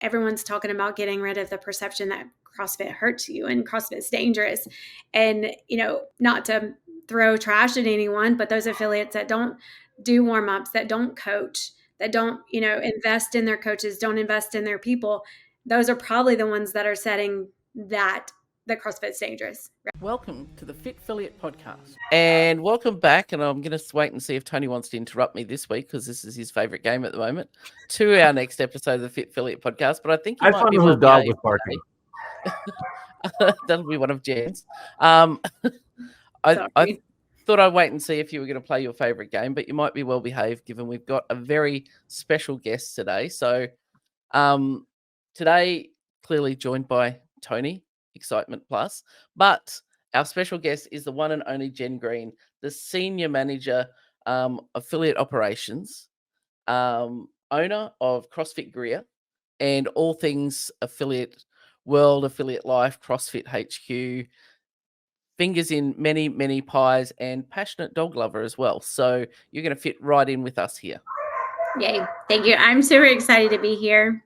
everyone's talking about getting rid of the perception that CrossFit hurts you and CrossFit's dangerous. And, not to throw trash at anyone, but those affiliates that don't do warm-ups, that don't coach, that don't, invest in their coaches, don't invest in their people, those are probably the ones that are setting that CrossFit's dangerous. Welcome to the Fit Affiliate Podcast. And welcome back. And I'm going to wait and see if Tony wants to interrupt me this week, because this is his favourite game at the moment, to our next episode of the Fit Affiliate Podcast. But I think you might be well dog was barking. That'll be one of Jenn's. I thought I'd wait and see if you were going to play your favourite game, but you might be well behaved, given we've got a very special guest today. So today, clearly joined by Tony, Excitement Plus, but our special guest is the one and only Jenn Green, the Senior Manager, Affiliate Operations, owner of CrossFit Greer, and all things affiliate world, affiliate life, CrossFit HQ, fingers in many, many pies, and passionate dog lover as well. So you're going to fit right in with us here. Yay. Thank you. I'm super excited to be here.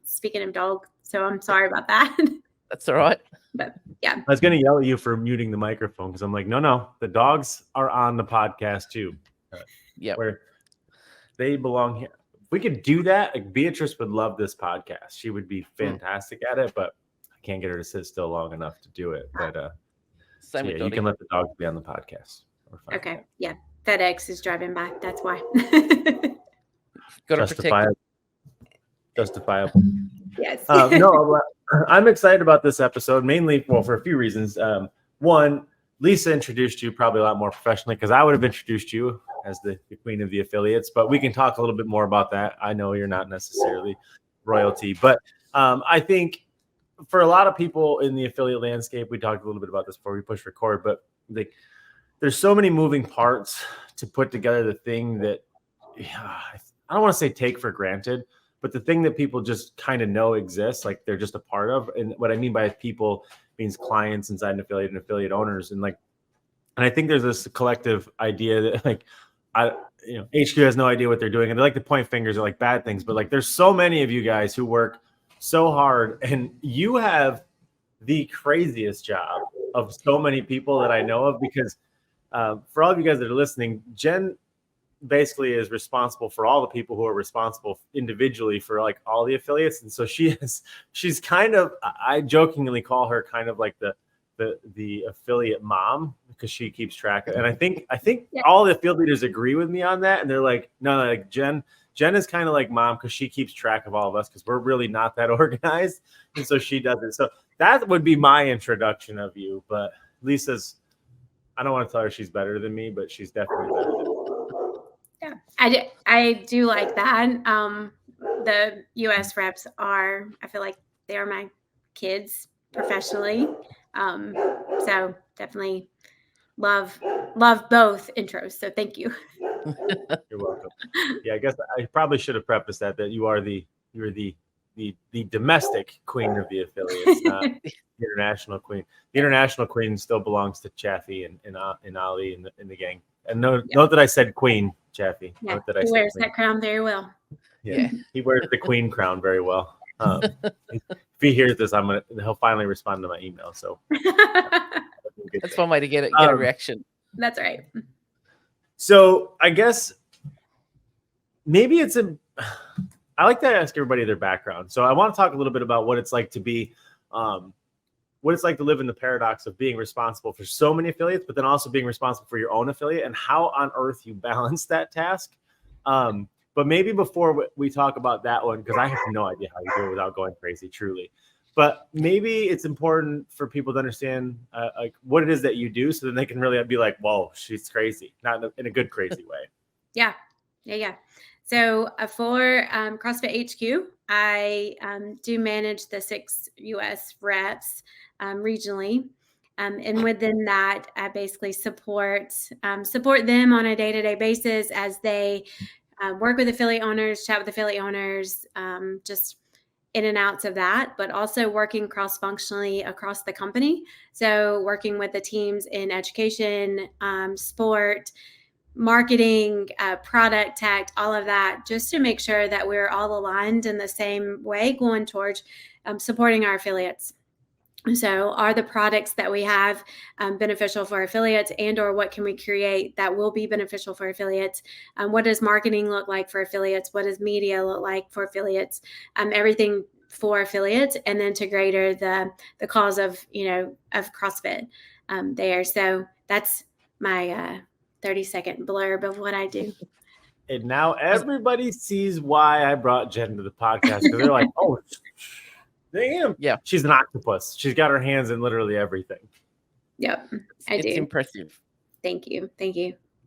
Speaking of dog, so I'm sorry about that. That's all right. But yeah. I was going to yell at you for muting the microphone, because I'm like, no, the dogs are on the podcast too. Yeah. Where they belong here. If we could do that, like, Beatrice would love this podcast. She would be fantastic at it, but I can't get her to sit still long enough to do it. But Same you can let the dogs be on the podcast. Okay. Yeah. FedEx is driving by. That's why. Got to protect. Justifiable. Yes. No, I'm excited about this episode, mainly, for a few reasons. One, Lisa introduced you probably a lot more professionally, because I would have introduced you as the queen of the affiliates, but we can talk a little bit more about that. I know you're not necessarily royalty, but I think for a lot of people in the affiliate landscape, we talked a little bit about this before we push record, but there's so many moving parts to put together the thing that I don't want to say take for granted, but the thing that people just kind of know exists, like they're just a part of. And what I mean by people means clients inside an affiliate and affiliate owners. And I think there's this collective idea that HQ has no idea what they're doing. And they like to point fingers at like bad things, but there's so many of you guys who work so hard, and you have the craziest job of so many people that I know of, because for all of you guys that are listening, Jenn basically is responsible for all the people who are responsible individually for all the affiliates. And so she's kind of, I jokingly call her kind of like the affiliate mom, because she keeps track of it. And I think yeah, all the field leaders agree with me on that. And they're like, no, Jenn is kind of like mom, because she keeps track of all of us, because we're really not that organized. And so she does it. So that would be my introduction of you. But Lisa's, I don't want to tell her she's better than me, but she's definitely better than me. Yeah, I do like that. The US reps I feel like they are my kids professionally. So definitely love both intros. So thank you. You're welcome. Yeah, I guess I probably should have prefaced that you're the domestic queen of the affiliates, not the international queen. The international queen still belongs to Chaffee and Ali and the gang. And note that I said queen, Chaffee. Yeah, note that I he said wears queen. that crown very well. Yeah, he wears the queen crown very well. If he hears this, he'll finally respond to my email. So that's one way to get a reaction. That's right. So I guess maybe I like to ask everybody their background. So I want to talk a little bit about what it's like to be, what it's like to live in the paradox of being responsible for so many affiliates, but then also being responsible for your own affiliate, and how on earth you balance that task. But maybe before we talk about that one, because I have no idea how you do it without going crazy, truly. But maybe it's important for people to understand what it is that you do, so that they can really be like, whoa, she's crazy, not in a good crazy way. Yeah. So for CrossFit HQ, I do manage the 6 US reps regionally. And within that, I basically support them on a day-to-day basis as they work with affiliate owners, chat with affiliate owners, just in and outs of that, but also working cross-functionally across the company. So working with the teams in education, sport, marketing, product tech, all of that, just to make sure that we're all aligned in the same way going towards supporting our affiliates. So are the products that we have beneficial for affiliates, and or what can we create that will be beneficial for affiliates? What does marketing look like for affiliates? What does media look like for affiliates? Everything for affiliates, and then to greater the cause of, of CrossFit there. So that's my 30-second blurb of what I do. And now everybody sees why I brought Jenn to the podcast, because they're like, oh, damn. Yeah. She's an octopus. She's got her hands in literally everything. Yep, I do. It's impressive. Thank you.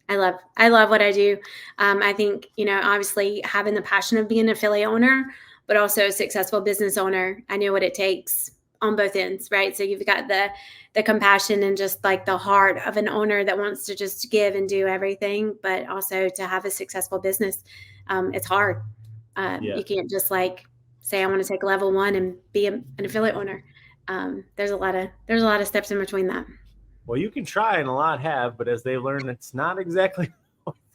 I love what I do. I think, obviously having the passion of being an affiliate owner, but also a successful business owner, I know what it takes on both ends, right? So you've got the compassion and just like the heart of an owner that wants to just give and do everything, but also to have a successful business. It's hard. You can't just like say, I want to take level 1 and be an affiliate owner. There's a lot of steps in between that. Well, you can try, and a lot have, but as they learn, it's not exactly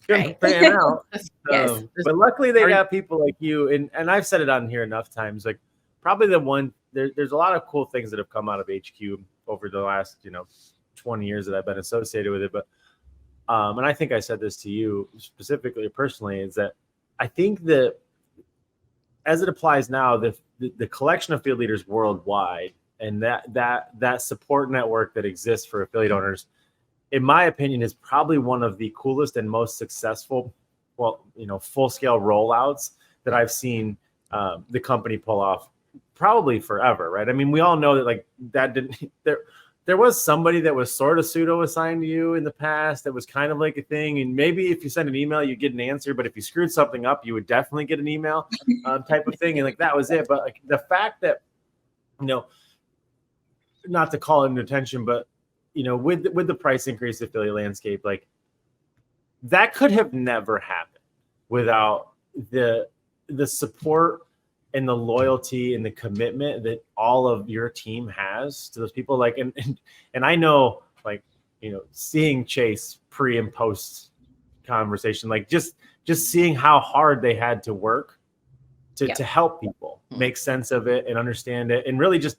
going to pan out. Yes. But luckily, they got people like you, and I've said it on here enough times. Like, probably the one there's a lot of cool things that have come out of HQ over the last 20 years that I've been associated with it. But and I think I said this to you specifically or personally, is that I think that as it applies now, the collection of field leaders worldwide, and that support network that exists for affiliate owners, in my opinion, is probably one of the coolest and most successful, full scale rollouts that I've seen the company pull off probably forever. Right? I mean, we all know that like that didn't there was somebody that was sort of pseudo assigned to you in the past that was kind of like a thing. And maybe if you send an email, you get an answer, but if you screwed something up, you would definitely get an email type of thing. And like, that was it. But like the fact that, not to call it into attention, but with the price increase affiliate landscape, like that could have never happened without the support and the loyalty and the commitment that all of your team has to those people. Like, and I know, like, seeing Chase pre and post conversation, like just seeing how hard they had to work to help people make sense of it and understand it, and really just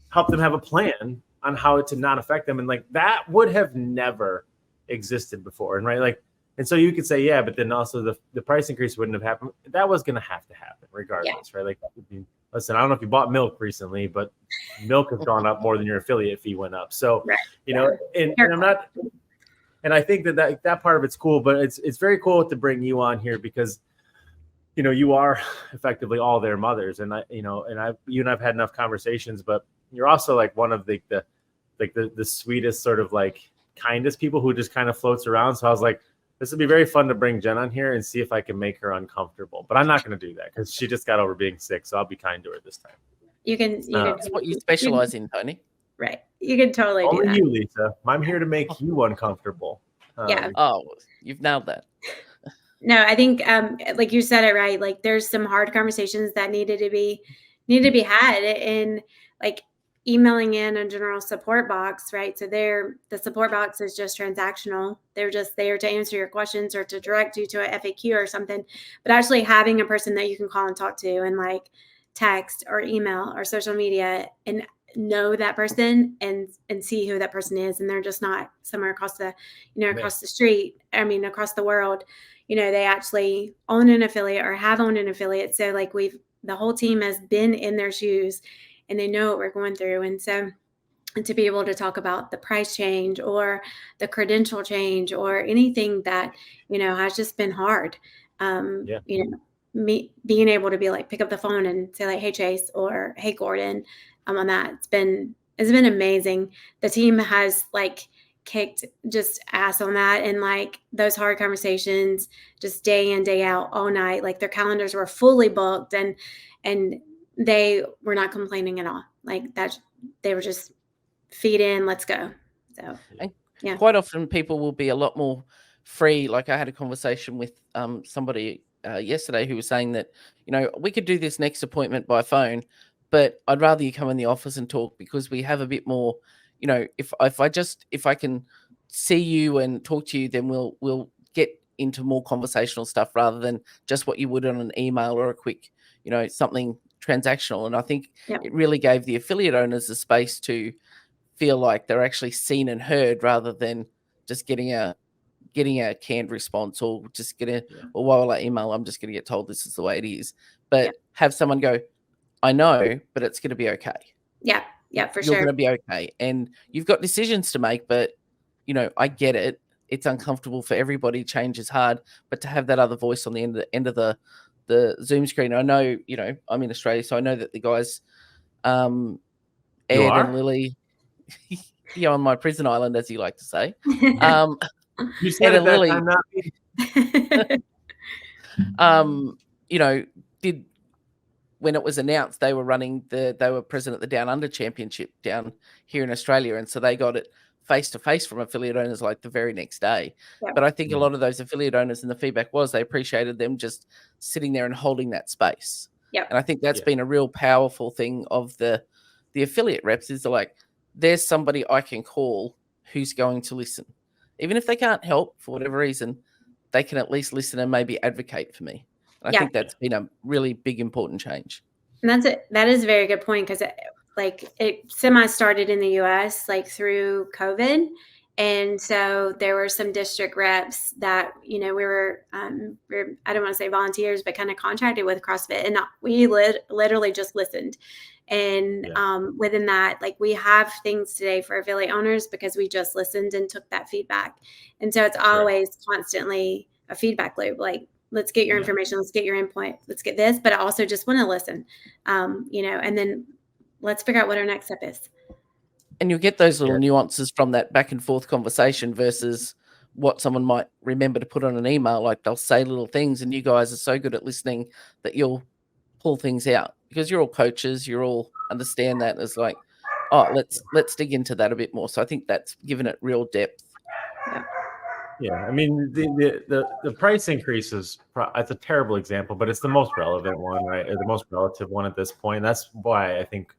help them have a plan on how it to not affect them. And like, that would have never existed before. And right. Like, and so you could say, yeah, but then also the price increase wouldn't have happened. That was going to happen regardless, right? Like, listen, I don't know if you bought milk recently, but milk has gone up more than your affiliate fee went up. So, and I'm not, and I think that part of it's cool, but it's very cool to bring you on here because, you are effectively all their mothers. And you and I've had enough conversations, but you're also like one of the sweetest, sort of like kindest people who just kind of floats around. So I was like, this would be very fun to bring Jenn on here and see if I can make her uncomfortable. But I'm not going to do that because she just got over being sick. So I'll be kind to her this time. You can. That's what you specialize in, Tony. Right. You can totally do that. Only you, Lisa. I'm here to make you uncomfortable. Yeah. Oh, you've nailed that. No, I think like you said it right. Like there's some hard conversations that needed to be had, and like emailing in a general support box, right? So the support box is just transactional. They're just there to answer your questions or to direct you to a FAQ or something. But actually having a person that you can call and talk to and like text or email or social media and know that person and see who that person is, and they're just not somewhere across the across the street, across the world. They actually own an affiliate or have owned an affiliate. So like the whole team has been in their shoes and they know what we're going through. And so to be able to talk about the price change or the credential change or anything that, has just been hard. Me being able to be like, pick up the phone and say like, hey, Chase, or hey, Gordon, on that. It's been amazing. The team has like kicked just ass on that, and like those hard conversations just day in, day out, all night. Like their calendars were fully booked and they were not complaining at all. Like that, they were just feed in, let's go. So and quite often people will be a lot more free. Like I had a conversation with somebody yesterday who was saying that, we could do this next appointment by phone, but I'd rather you come in the office and talk because we have a bit more, if I can see you and talk to you, then we'll get into more conversational stuff rather than just what you would on an email or a quick, something transactional. And I think it really gave the affiliate owners the space to feel like they're actually seen and heard rather than just getting a canned response or just well, why will I email? I'm just going to get told this is the way it is. But have someone go, I know, but it's going to be okay. Yeah, for You're sure. going to be okay. And you've got decisions to make, but, I get it. It's uncomfortable for everybody. Change is hard. But to have that other voice on the end of the Zoom screen, I know, I'm in Australia, so I know that the guys, Ed and Lily, on my prison island, as you like to say. You said Ed it and that Lily, time, did, when it was announced, they were present at the Down Under Championship down here in Australia. And so they got it face to face from affiliate owners like the very next day. But I think a lot of those affiliate owners, and the feedback was they appreciated them just sitting there and holding that space. And I think that's been a real powerful thing of the affiliate reps is like, there's somebody I can call who's going to listen. Even if they can't help for whatever reason, they can at least listen and maybe advocate for me. And I think that's been a really big, important change. And that is a very good point, because it semi started in the US through COVID. And so there were some district reps that, we were, I don't want to say volunteers, but kind of contracted with CrossFit. And we literally just listened. And within that, we have things today for affiliate owners because we just listened and took that feedback. And so it's always constantly a feedback loop. Let's get your information. Let's get your input. Let's get this. But I also just want to listen, and then let's figure out what our next step is. And you'll get those little nuances from that back and forth conversation versus what someone might remember to put on an email. Like they'll say little things, and you guys are so good at listening that you'll pull things out because you're all coaches. You all understand that. It's like, oh, let's dig into that a bit more. So I think that's given it real depth. Yeah, I mean the price increase is it's a terrible example, but it's the most relevant one, right? Or the most relative one at this point. That's why I think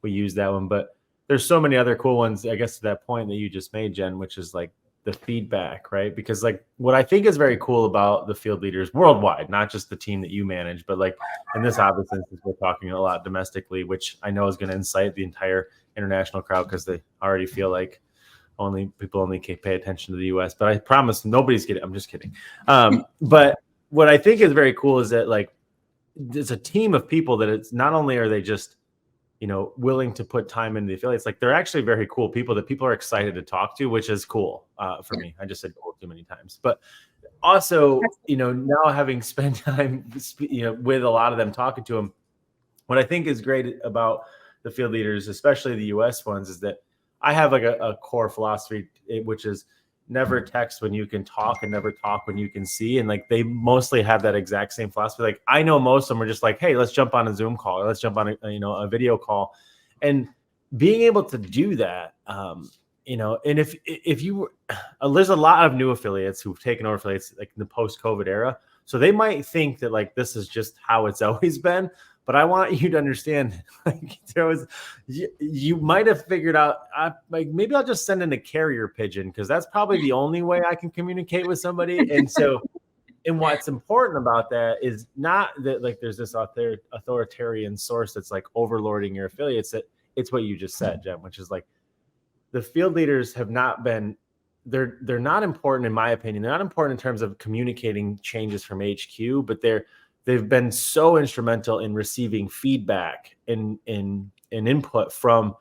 we use that one. But there's so many other cool ones, I guess, to that point that you just made, Jen, which is like the feedback, right? Because what I think is very cool about the field leaders worldwide, not just the team that you manage, but in this obvious instance, we're talking a lot domestically, which I know is going to incite the entire international crowd because they already feel like people only can pay attention to the US, but I promise nobody's getting, I'm just kidding. But what I think is very cool is that it's a team of people that it's not only are they just, willing to put time into the affiliates, they're actually very cool people that people are excited to talk to, which is cool for me. I just said cool too many times, but also, now having spent time, with a lot of them talking to them, what I think is great about the field leaders, especially the US ones, is that I have a core philosophy, which is never text when you can talk and never talk when you can see. And they mostly have that exact same philosophy. I know most of them are just like, hey, let's jump on a Zoom call or let's jump on a video call. And being able to do that, and if you there's a lot of new affiliates who've taken over affiliates in the post-COVID era. So they might think that this is just how it's always been. But I want you to understand, you might have figured out, maybe I'll just send in a carrier pigeon because that's probably the only way I can communicate with somebody. And so, and what's important about that is not that there's this authoritarian source that's overlording your affiliates. That it's what you just said, Jen, which is the field leaders have not been. They're not important in my opinion. They're not important in terms of communicating changes from HQ, but they've been so instrumental in receiving feedback and input from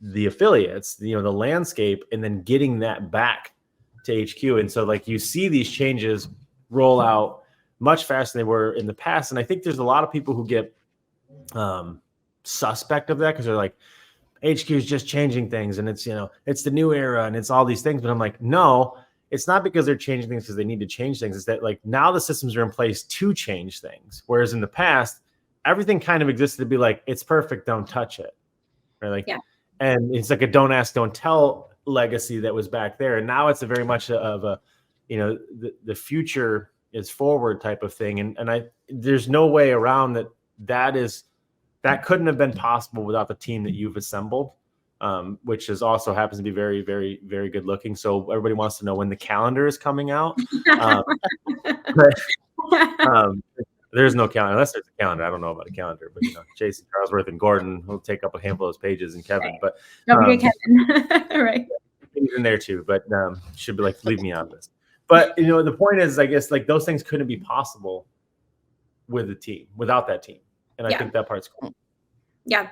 the affiliates, the landscape, and then getting that back to HQ. And so you see these changes roll out much faster than they were in the past. And I think there's a lot of people who get suspect of that because they're like, HQ is just changing things and it's, it's the new era and it's all these things. But I'm like, no, it's not because they're changing things because they need to change things. It's that now the systems are in place to change things. Whereas in the past, everything kind of existed to be it's perfect, don't touch it. Right? And it's a don't ask, don't tell legacy that was back there. And now it's a very much of a, the future is forward type of thing. And there's no way around that couldn't have been possible without the team that you've assembled. which is also happens to be very, very, very good looking. So everybody wants to know when the calendar is coming out. There's no calendar unless there's a calendar. I don't know about a calendar, but Jason, Charlesworth, and Gordon will take up a handful of those pages, and Kevin. But don't forget Kevin, right? He's in there too, but should be like, leave me out of this. But the point is, I guess, like, those things couldn't be possible with the team, without that team, and I think that part's cool. Yeah,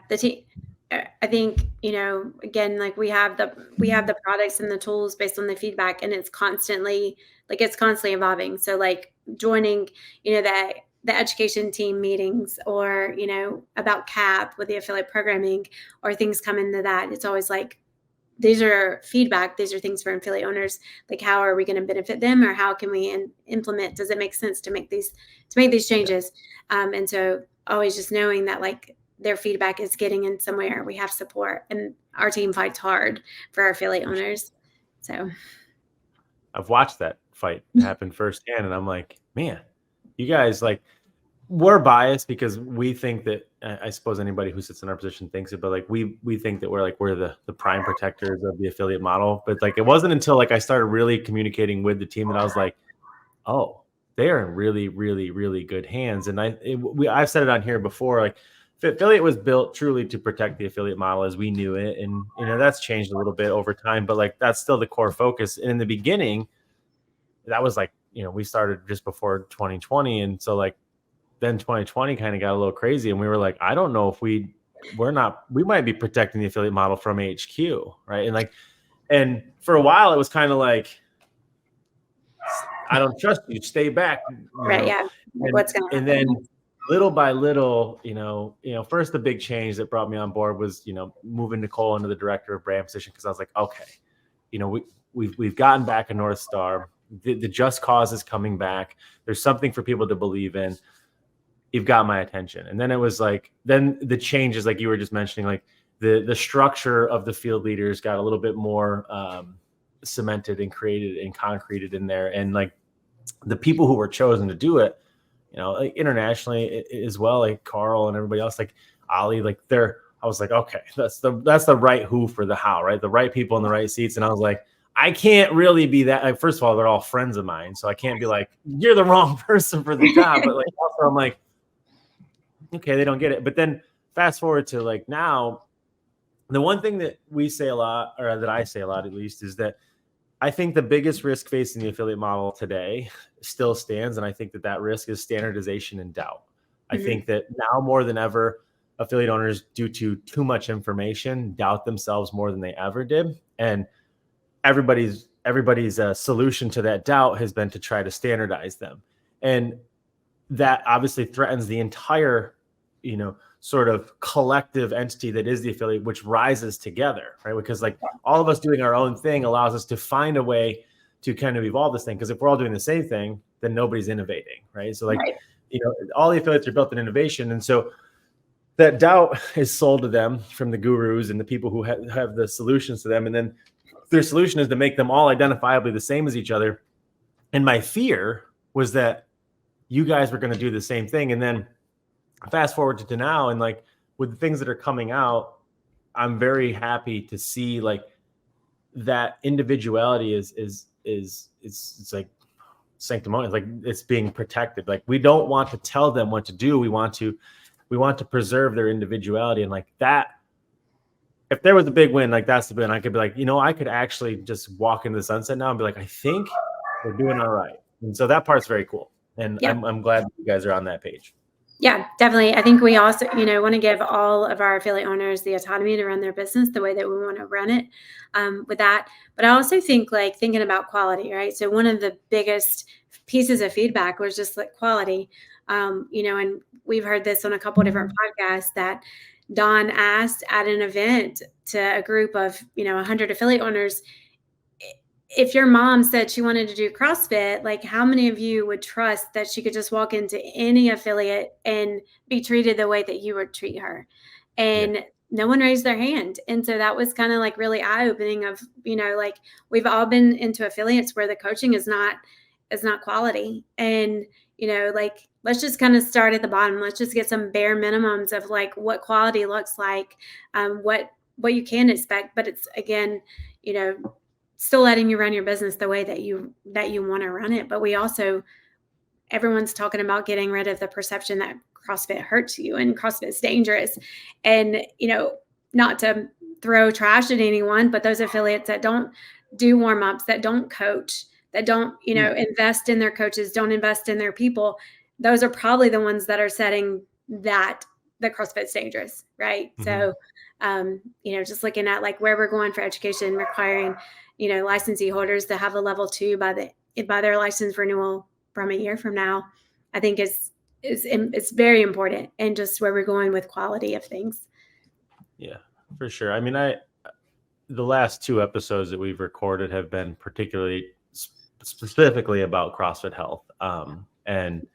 the team. I think again, like, we have the products and the tools based on the feedback, and it's constantly evolving. So, like, joining the education team meetings, or about CAP with the affiliate programming, or things come into that, it's always like, these are feedback, these are things for affiliate owners, like, how are we going to benefit them, or how can we implement, does it make sense to make these changes? And so always just knowing that, like, their feedback is getting in somewhere, we have support, and our team fights hard for our affiliate owners. So I've watched that fight happen firsthand, and I'm like, man, you guys, like, we're biased because we think that, I suppose anybody who sits in our position thinks it, but like, we think that we're the prime protectors of the affiliate model. But like, it wasn't until, like, I started really communicating with the team that I was like, oh, they are in really, really, really good hands. And I've said it on here before, like, affiliate was built truly to protect the affiliate model as we knew it. And, that's changed a little bit over time, but like, that's still the core focus. And in the beginning, that was like, we started just before 2020. And so, like, then 2020 kind of got a little crazy, and we were like, I don't know if we might be protecting the affiliate model from HQ, right? And for a while it was kind of like, I don't trust you, stay back, right? Yeah. What's going on? And then little by little, first, the big change that brought me on board was, moving Nicole into the director of brand position, because I was like, okay, we've gotten back a North Star. The just cause is coming back. There's something for people to believe in. You've got my attention. And then it was like, then the changes, like you were just mentioning, like the structure of the field leaders got a little bit more cemented and created and concreted in there. And like, the people who were chosen to do it, like, internationally as well, like Carl and everybody else, like Ali, like, I was like, okay, that's the right who for the how, right? The right people in the right seats. And I was like, I can't really be that. Like, first of all, they're all friends of mine, so I can't be like, you're the wrong person for the job. But like, also, I'm like, okay, they don't get it. But then fast forward to like now, the one thing that we say a lot, or that I say a lot at least, is that I think the biggest risk facing the affiliate model today still stands. And I think that risk is standardization and doubt. Mm-hmm. I think that now more than ever, affiliate owners, due to too much information, doubt themselves more than they ever did. And everybody's solution to that doubt has been to try to standardize them. And that obviously threatens the entire, sort of collective entity that is the affiliate, which rises together, right? Because like, all of us doing our own thing allows us to find a way to kind of evolve this thing. Because if we're all doing the same thing, then nobody's innovating, right? So like, all the affiliates are built in innovation. And so that doubt is sold to them from the gurus and the people who have the solutions to them. And then their solution is to make them all identifiably the same as each other. And my fear was that you guys were going to do the same thing. And then fast forward to now, and like, with the things that are coming out, I'm very happy to see like that individuality is it's like sanctimonious, like it's being protected. Like, we don't want to tell them what to do. We want to preserve their individuality. And like that, if there was a big win, like that's the win, I could be like, I could actually just walk into the sunset now and be like, I think we're doing all right. And so that part's very cool. And I'm glad you guys are on that page. Yeah, definitely. I think we also, want to give all of our affiliate owners the autonomy to run their business the way that we want to run it with that. But I also think, like, thinking about quality, right? So one of the biggest pieces of feedback was just like quality, and we've heard this on a couple of different podcasts, that Don asked at an event to a group of, 100 affiliate owners, if your mom said she wanted to do CrossFit, like, how many of you would trust that she could just walk into any affiliate and be treated the way that you would treat her? And no one raised their hand. And so that was kind of like really eye-opening of, like, we've all been into affiliates where the coaching is not quality. And, like, let's just kind of start at the bottom. Let's just get some bare minimums of like what quality looks like, what what you can expect, but it's, again, still letting you run your business the way that you want to run it. But we also, everyone's talking about getting rid of the perception that CrossFit hurts you and CrossFit is dangerous. And, not to throw trash at anyone, but those affiliates that don't do warm-ups, that don't coach, that don't, invest in their coaches, don't invest in their people, those are probably the ones that are setting that the CrossFit's dangerous, right? So, just looking at like where we're going for education, requiring, licensee holders to have a level 2 by their license renewal from a year from now, I think it's very important, and just where we're going with quality of things. Yeah, for sure. I mean, the last 2 episodes that we've recorded have been particularly specifically about CrossFit health, and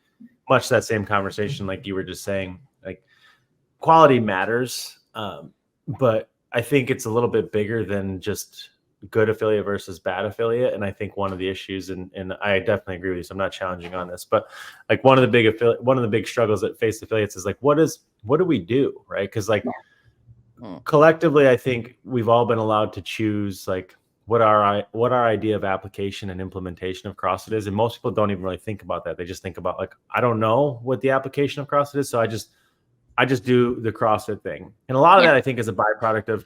much that same conversation, like you were just saying, like quality matters, but I think it's a little bit bigger than just good affiliate versus bad affiliate. And I think one of the issues, and I definitely agree with you, so I'm not challenging on this, but like one of the big struggles that face affiliates is like, what do we do, right? Because like collectively, I think we've all been allowed to choose like what our idea of application and implementation of CrossFit is, and most people don't even really think about that. They just think about like, I don't know what the application of CrossFit is, so I just do the CrossFit thing. And a lot of that, I think, is a byproduct of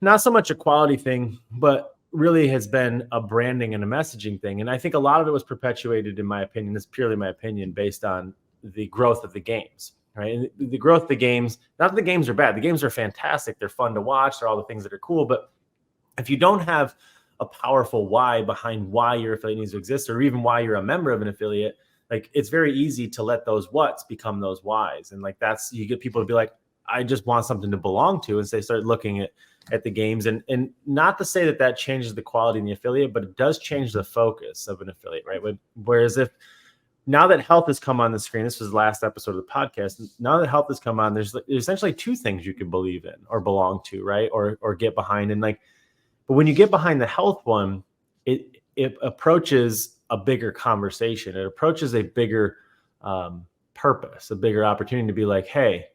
not so much a quality thing, but really has been a branding and a messaging thing. And I think a lot of it was perpetuated, in my opinion, this is purely my opinion, based on the growth of the games, right? And the growth of the games, not that the games are bad. The games are fantastic. They're fun to watch. They're all the things that are cool. But if you don't have a powerful why behind why your affiliate needs to exist, or even why you're a member of an affiliate, like it's very easy to let those whats become those whys. And like you get people to be like, I just want something to belong to. And so they start looking at the games, and not to say that changes the quality in the affiliate, but it does change the focus of an affiliate, right? Whereas if now that health has come on the screen, this was the last episode of the podcast. Now that health has come on, there's essentially 2 things you can believe in or belong to, right? Or get behind. And like, but when you get behind the health one, it approaches a bigger conversation. It approaches a bigger purpose, a bigger opportunity to be like, hey,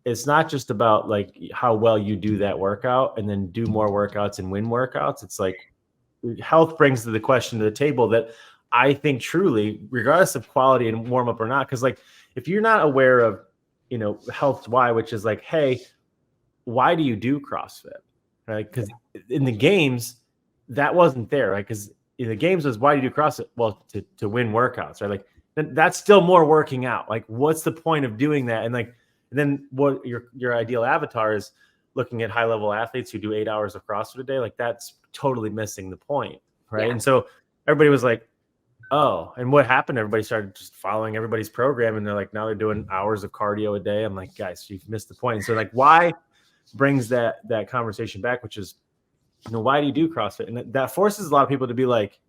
it's not just about like how well you do that workout and then do more workouts and win workouts. It's like health brings the question to the table that I think truly, regardless of quality and warm up or not, because like if you're not aware of, health's why, which is like, hey, why do you do CrossFit? Right? Because in the games, that wasn't there, right? Because in the games was, why do you do CrossFit? Well, to win workouts, right? Like that's still more working out. Like, what's the point of doing that? And like, and then what your ideal avatar is looking at high level athletes who do 8 hours of CrossFit a day. Like that's totally missing the point, right? Yeah. And so everybody was like, oh, and what happened? Everybody started just following everybody's program, and they're like, now they're doing hours of cardio a day. I'm like, guys, you've missed the point. And so like, why brings that conversation back, which is, why do you do CrossFit? And that forces a lot of people to be like,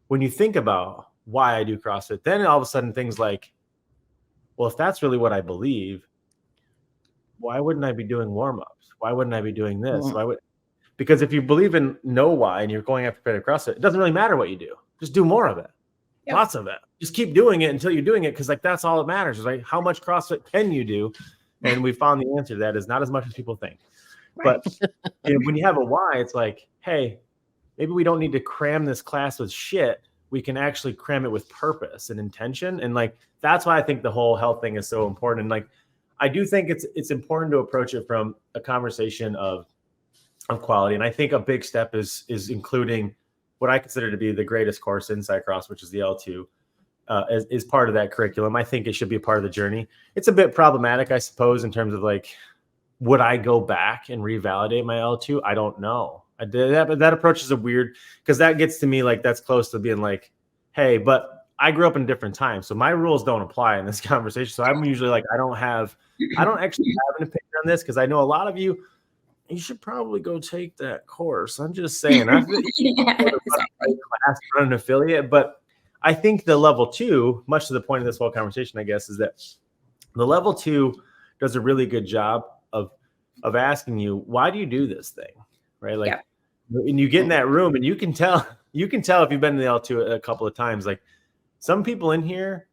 when you think about why I do CrossFit, then all of a sudden things like, well, if that's really what I believe, why wouldn't I be doing warm-ups? Why wouldn't I be doing this? Because if you believe in know why and you're going after competitive CrossFit, it doesn't really matter what you do. Just do more of it. Yep. Lots of it. Just keep doing it until you're doing it, because like that's all that matters, right? How much CrossFit can you do? And we found the answer to that is not as much as people think. Right. But when you have a why, it's like, hey, maybe we don't need to cram this class with shit. We can actually cram it with purpose and intention. And like, that's why I think the whole health thing is so important. And like, I do think it's important to approach it from a conversation of quality. And I think a big step is including what I consider to be the greatest course in Cycross, which is the L2, is part of that curriculum. I think it should be a part of the journey. It's a bit problematic, I suppose, in terms of like, would I go back and revalidate my L2? I don't know. I did that, but that approach is a weird, because that gets to me like that's close to being like, hey, but I grew up in a different time, so my rules don't apply in this conversation. So I'm usually like, I don't actually have an opinion on this, because I know a lot of you should probably go take that course. I'm just saying, I think class run an affiliate, but I think the level 2, much to the point of this whole conversation, I guess, is that the level 2 does a really good job of asking you, why do you do this thing, right? Like, and you get in that room, and you can tell if you've been in the L2 a couple of times. Like, some people in here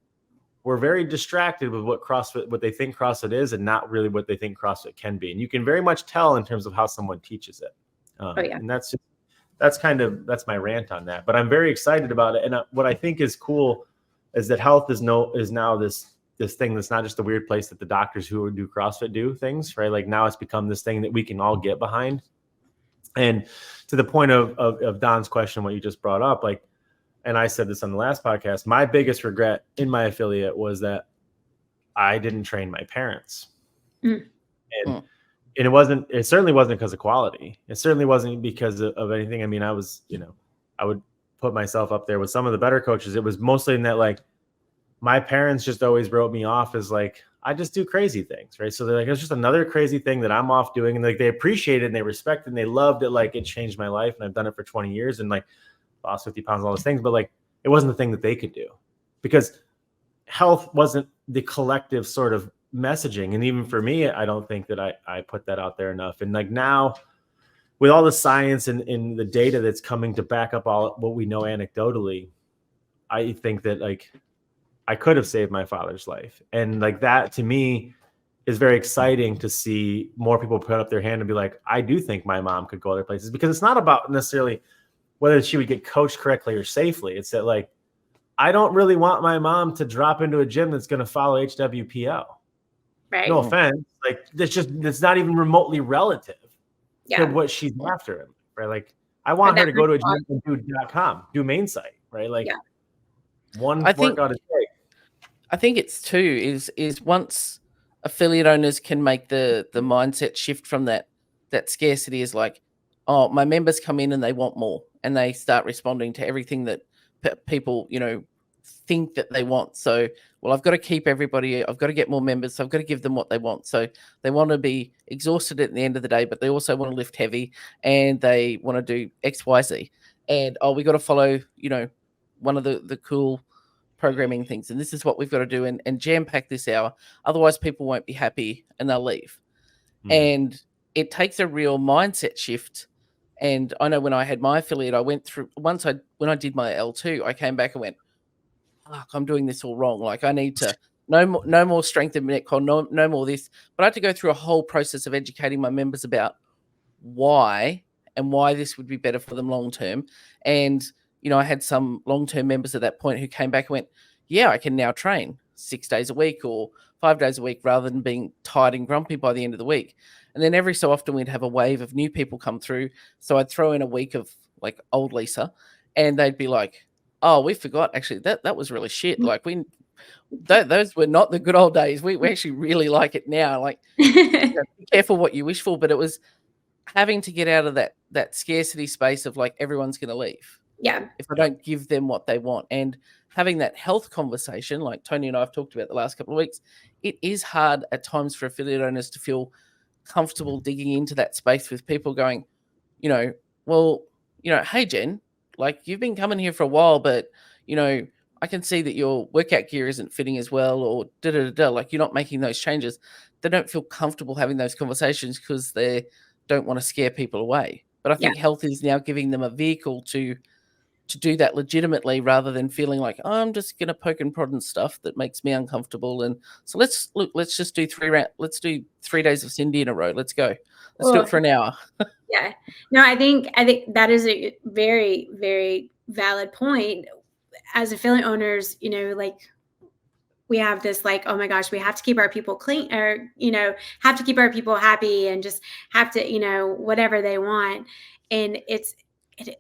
we're very distracted with what they think CrossFit is, and not really what they think CrossFit can be. And you can very much tell in terms of how someone teaches it. And that's my rant on that. But I'm very excited about it. And what I think is cool is that health is now this thing that's not just a weird place that the doctors who do CrossFit do things, right? Like now it's become this thing that we can all get behind. And to the point of Don's question, what you just brought up, like, and I said this on the last podcast, my biggest regret in my affiliate was that I didn't train my parents. And it certainly wasn't because of quality. It certainly wasn't because of anything. I mean, I would put myself up there with some of the better coaches. It was mostly in that, like, my parents just always wrote me off as like, I just do crazy things, right? So they're like, it's just another crazy thing that I'm off doing. And like, they appreciate it and they respect it and they loved it. Like, it changed my life and I've done it for 20 years and like lost 50 pounds, all those things. But like, it wasn't the thing that they could do because health wasn't the collective sort of messaging. And even for me, I don't think that I put that out there enough. And like now with all the science and the data that's coming to back up all what we know anecdotally, I think that like I could have saved my father's life. And like that to me is very exciting to see more people put up their hand and be like, I do think my mom could go other places, because it's not about necessarily whether she would get coached correctly or safely. It's that like, I don't really want my mom to drop into a gym that's going to follow HWPO. Right. No offense. Like it's not even remotely relative to what she's after. Right. Like I want her to go to a gym and do main site. Right. Like one workout a day. I think it's too is once affiliate owners can make the mindset shift from that scarcity is like, oh, my members come in and they want more, and they start responding to everything that people, think that they want. So, well, I've got to keep everybody, I've got to get more members, so I've got to give them what they want. So they want to be exhausted at the end of the day, but they also want to lift heavy and they want to do X, Y, Z. And, we got to follow, one of the cool programming things. And this is what we've got to do and jam pack this hour. Otherwise people won't be happy and they'll leave. And it takes a real mindset shift. And I know when I had my affiliate, I went through when I did my L2, I came back and went, fuck, I'm doing this all wrong. Like I need to no more strength in Metcon, no more this. But I had to go through a whole process of educating my members about why this would be better for them long term. And I had some long-term members at that point who came back and went, yeah, I can now train 6 days a week or 5 days a week rather than being tired and grumpy by the end of the week. And then every so often we'd have a wave of new people come through. So I'd throw in a week of like old Lisa and they'd be like, oh, we forgot actually that was really shit. Like those were not the good old days. We actually really like it now. Like be careful what you wish for, but it was having to get out of that scarcity space of like everyone's going to leave. Yeah. If I don't give them what they want, and having that health conversation, like Tony and I have talked about the last couple of weeks, it is hard at times for affiliate owners to feel comfortable digging into that space with people going, hey, Jen, like you've been coming here for a while, but, I can see that your workout gear isn't fitting as well, or like you're not making those changes. They don't feel comfortable having those conversations because they don't want to scare people away. But I think health is now giving them a vehicle to do that legitimately rather than feeling like, oh, I'm just going to poke and prod and stuff that makes me uncomfortable. And so let's just do 3 days of Cindy in a row. Let's go. Let's do it for an hour. Yeah. No, I think that is a very, very valid point. As affiliate owners, like we have this like, oh my gosh, we have to keep our people clean or, have to keep our people happy and just have to, whatever they want. And it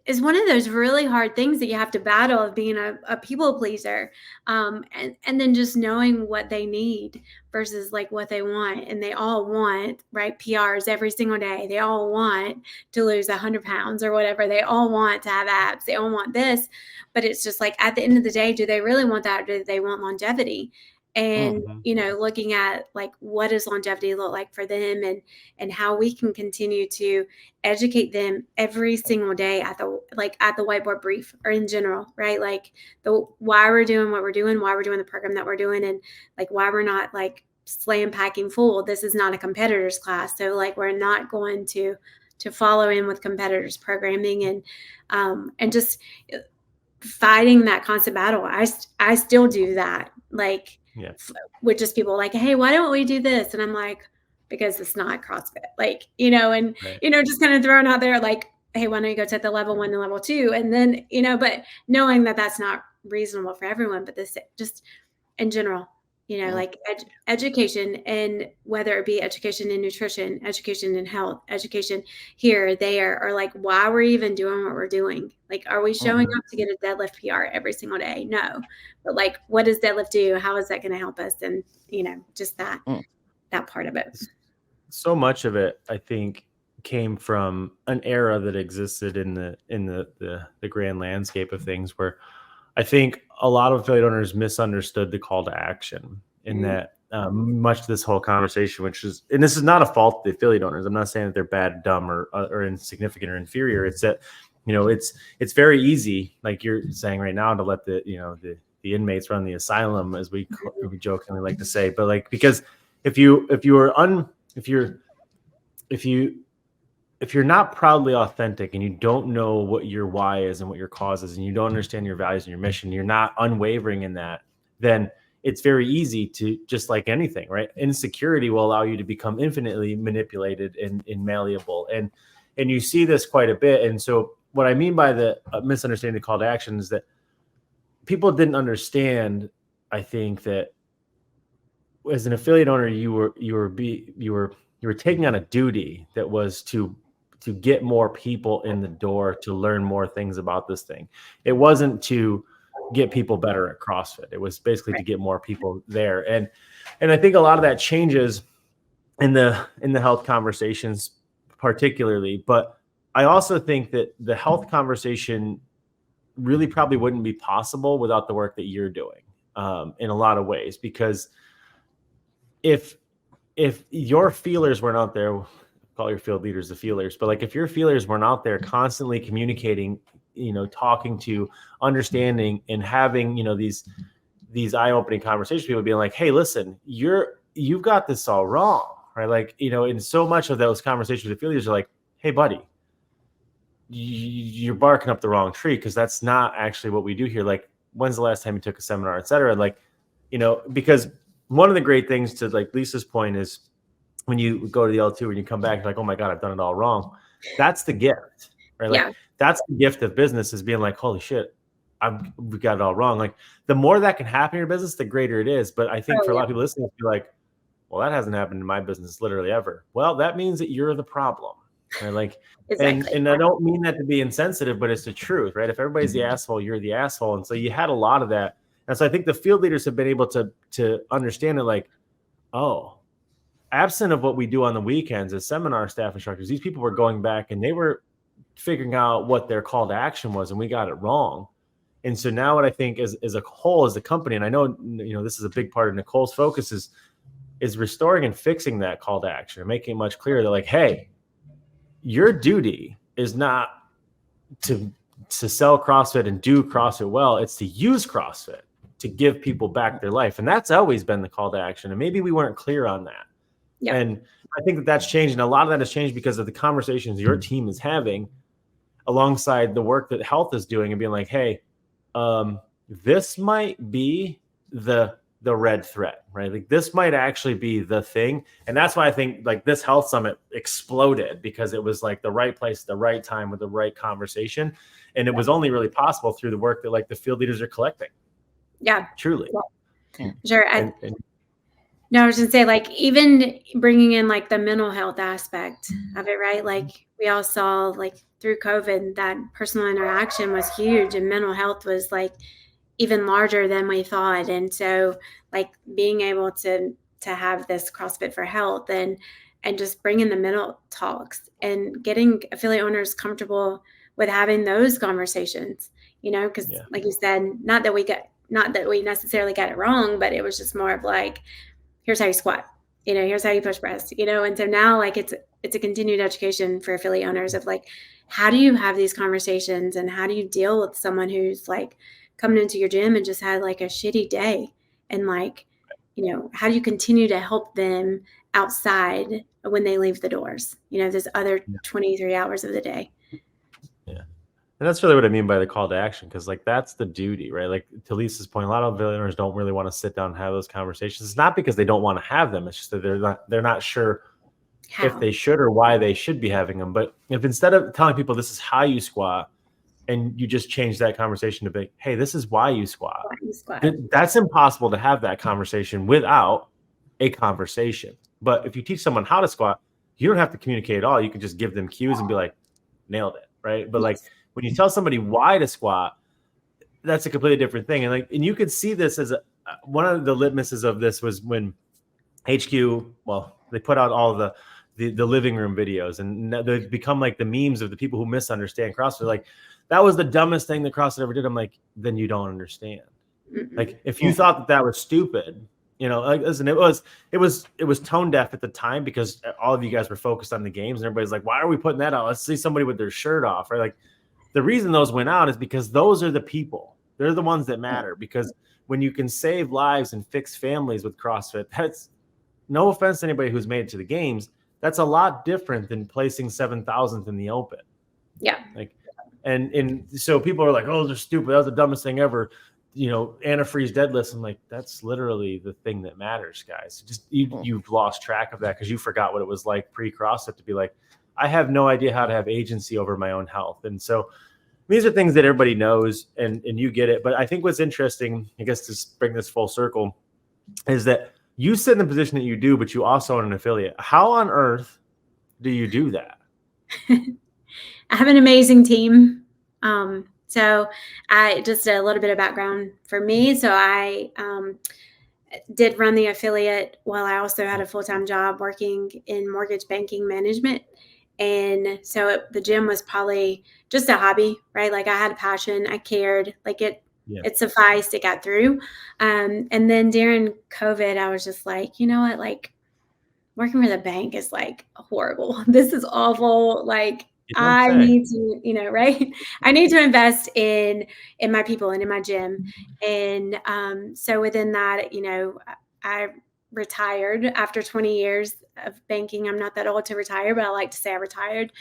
is one of those really hard things that you have to battle of being a people pleaser. And then just knowing what they need versus like what they want. And they all want, right, PRs every single day. They all want to lose 100 pounds or whatever. They all want to have abs. They all want this. But it's just like at the end of the day, do they really want that or do they want longevity? And, looking at like, what does longevity look like for them and how we can continue to educate them every single day at the whiteboard brief or in general, right? Like why we're doing what we're doing, why we're doing the program that we're doing, and like why we're not like slam packing full. This is not a competitor's class. So like, we're not going to follow in with competitors programming and just fighting that constant battle. I still do that. Like, Yeah. with just people like, hey, why don't we do this? And I'm like, because it's not CrossFit, like, and, Right. just kind of throwing out there like, hey, why don't you go to the level 1 and level 2? And then, but knowing that that's not reasonable for everyone, but this just in general, like education, and whether it be education in nutrition, education in health, education here, there, or like, why we're even doing what we're doing. Like, are we showing up to get a deadlift PR every single day? No. But like, what does deadlift do? How is that going to help us? And, just that part of it. So much of it, I think, came from an era that existed in the grand landscape of things, where I think a lot of affiliate owners misunderstood the call to action in that much of this whole conversation, and this is not a fault of the affiliate owners. I'm not saying that they're bad, dumb, or insignificant or inferior. It's that, it's very easy, like you're saying right now, to let the inmates run the asylum, as we jokingly like to say. But like, because if you're not proudly authentic, and you don't know what your why is and what your cause is, and you don't understand your values and your mission, you're not unwavering in that, then it's very easy to, just like anything, right? Insecurity will allow you to become infinitely manipulated and malleable. And you see this quite a bit. And so what I mean by the misunderstanding the call to action is that people didn't understand, I think, that as an affiliate owner, you were taking on a duty that was to get more people in the door to learn more things about this thing. It wasn't to get people better at CrossFit. It was basically to get more people there. And I think a lot of that changes in the health conversations particularly. But I also think that the health conversation really probably wouldn't be possible without the work that you're doing, in a lot of ways, because if your feelers weren't out there, call your field leaders the feelers, but like, if your feelers weren't out there constantly communicating, talking to, understanding, and having, these eye-opening conversations, people being like, hey, listen, you've got this all wrong, right? Like, in so much of those conversations with field leaders are like, hey, buddy, you're barking up the wrong tree, because that's not actually what we do here. Like, when's the last time you took a seminar, et cetera? Like, because one of the great things, to like Lisa's point, is when you go to the L2 and you come back, you're like, oh my God, I've done it all wrong. That's the gift, right? Like, that's the gift of business, is being like, holy shit, we got it all wrong. Like, the more that can happen in your business, the greater it is. But I think for a lot of people listening, be like, well, that hasn't happened in my business literally ever. Well, that means that you're the problem, right? Like, exactly. and I don't mean that to be insensitive, but it's the truth, right? If everybody's the asshole, you're the asshole. And so you had a lot of that. And so I think the field leaders have been able to understand it, like, oh, absent of what we do on the weekends as seminar staff instructors, these people were going back and they were figuring out what their call to action was, and we got it wrong. And so now what I think as a whole, as a company, and I know, this is a big part of Nicole's focus, is restoring and fixing that call to action and making it much clearer that, like, hey, your duty is not to sell CrossFit and do CrossFit well. It's to use CrossFit to give people back their life. And that's always been the call to action. And maybe we weren't clear on that. Yeah. And I think that that's changed. And a lot of that has changed because of the conversations your team is having alongside the work that health is doing, and being like, hey, this might be the red thread, right? Like, this might actually be the thing. And that's why I think, like, this health summit exploded, because it was like the right place at the right time with the right conversation. And it was only really possible through the work that, like, the field leaders are collecting. Yeah, truly. Yeah. Sure. No, I was going to say, like, even bringing in like the mental health aspect of it, right? Like, we all saw, like, through COVID, that personal interaction was huge, and mental health was like even larger than we thought. And so, like, being able to have this CrossFit for Health and just bringing the mental talks and getting affiliate owners comfortable with having those conversations, because like you said, not that we necessarily got it wrong, but it was just more of like, here's how you squat, here's how you push press, and so now, like, it's a continued education for affiliate owners of, like, how do you have these conversations, and how do you deal with someone who's, like, coming into your gym and just had, like, a shitty day, and, like, how do you continue to help them outside when they leave the doors, those other 23 hours of the day. Yeah. And that's really what I mean by the call to action, because like that's the duty, right? Like to Lisa's point, a lot of billionaires don't really want to sit down and have those conversations. It's not because they don't want to have them; it's just that they're not sure if How? they should or why they should be having them. But if instead of telling people this is how you squat, and you just change that conversation to be, hey, this is why you squat. Why you squat? That's impossible to have that conversation without a conversation. But if you teach someone how to squat, you don't have to communicate at all. You can just give them cues and be like, nailed it, right? But like Yes. when you tell somebody why to squat, that's a completely different thing. And you could see this as one of the litmuses of this was when HQ, well, they put out all the living room videos, and they've become like the memes of the people who misunderstand CrossFit. Like that was the dumbest thing that CrossFit ever did. I'm like, then you don't understand. Like if you thought that was stupid, like listen, it was tone deaf at the time because all of you guys were focused on the games, and everybody's like, why are we putting that out? Let's see somebody with their shirt off, right? Like the reason those went out is because those are the people. They're the ones that matter, because when you can save lives and fix families with CrossFit, that's no offense to anybody who's made it to the games. That's a lot different than placing 7,000th in the open. Yeah. Like, and so people are like, oh, they're stupid. That was the dumbest thing ever. Antifreeze deadlifts. I'm like, that's literally the thing that matters, guys. Just you've lost track of that because you forgot what it was like pre-CrossFit to be like, I have no idea how to have agency over my own health. And so these are things that everybody knows and you get it. But I think what's interesting, I guess, to bring this full circle, is that you sit in the position that you do, but you also own an affiliate. How on earth do you do that? I have an amazing team. So I just a little bit of background for me. So I did run the affiliate while I also had a full-time job working in mortgage banking management. And so the gym was probably just a hobby, right? Like I had a passion, I cared, like it sufficed, it got through. And then during COVID, I was just like, you know what, like working for the bank is like horrible. This is awful. Like I need to, right? I need to invest in my people and in my gym. And so within that, I retired after 20 years of banking. I'm not that old to retire, but I like to say I retired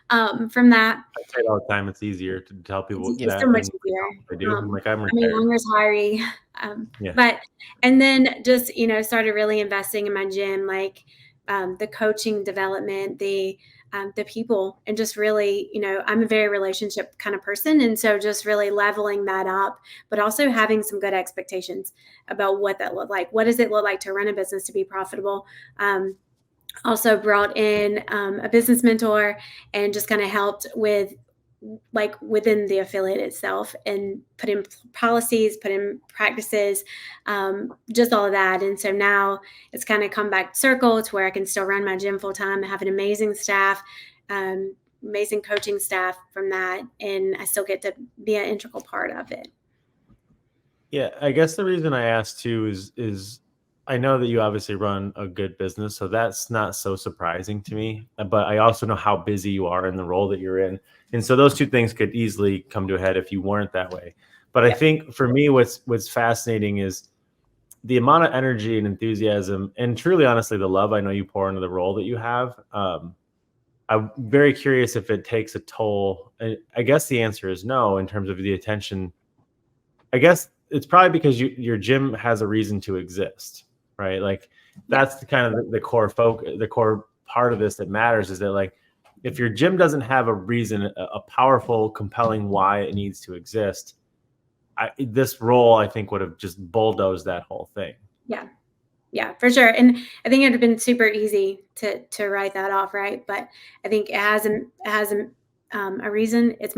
from that. I say it all the time. It's easier to tell people It's so much easier. I do. I'm like, I'm retired. I'm retiree. But, and then just, started really investing in my gym, like the coaching development, the people, and just really, I'm a very relationship kind of person. And so just really leveling that up, but also having some good expectations about what that looked like. What does it look like to run a business to be profitable? Also brought in a business mentor and just kind of helped with like within the affiliate itself and put in policies, put in practices, just all of that. And so now it's kind of come back circle to where I can still run my gym full time. I have an amazing staff, amazing coaching staff from that. And I still get to be an integral part of it. Yeah. I guess the reason I asked too is I know that you obviously run a good business, so that's not so surprising to me, but I also know how busy you are in the role that you're in. And so those two things could easily come to a head if you weren't that way. But I think for me, what's fascinating is the amount of energy and enthusiasm and truly, honestly, the love I know you pour into the role that you have. I'm very curious if it takes a toll. I guess the answer is no in terms of the attention. I guess it's probably because your gym has a reason to exist, right? Like that's the kind of the core part of this that matters, is that like if your gym doesn't have a reason, a powerful, compelling why it needs to exist, this role I think would have just bulldozed that whole thing. Yeah, for sure. And I think it'd have been super easy to write that off, right? But I think it has a reason. It's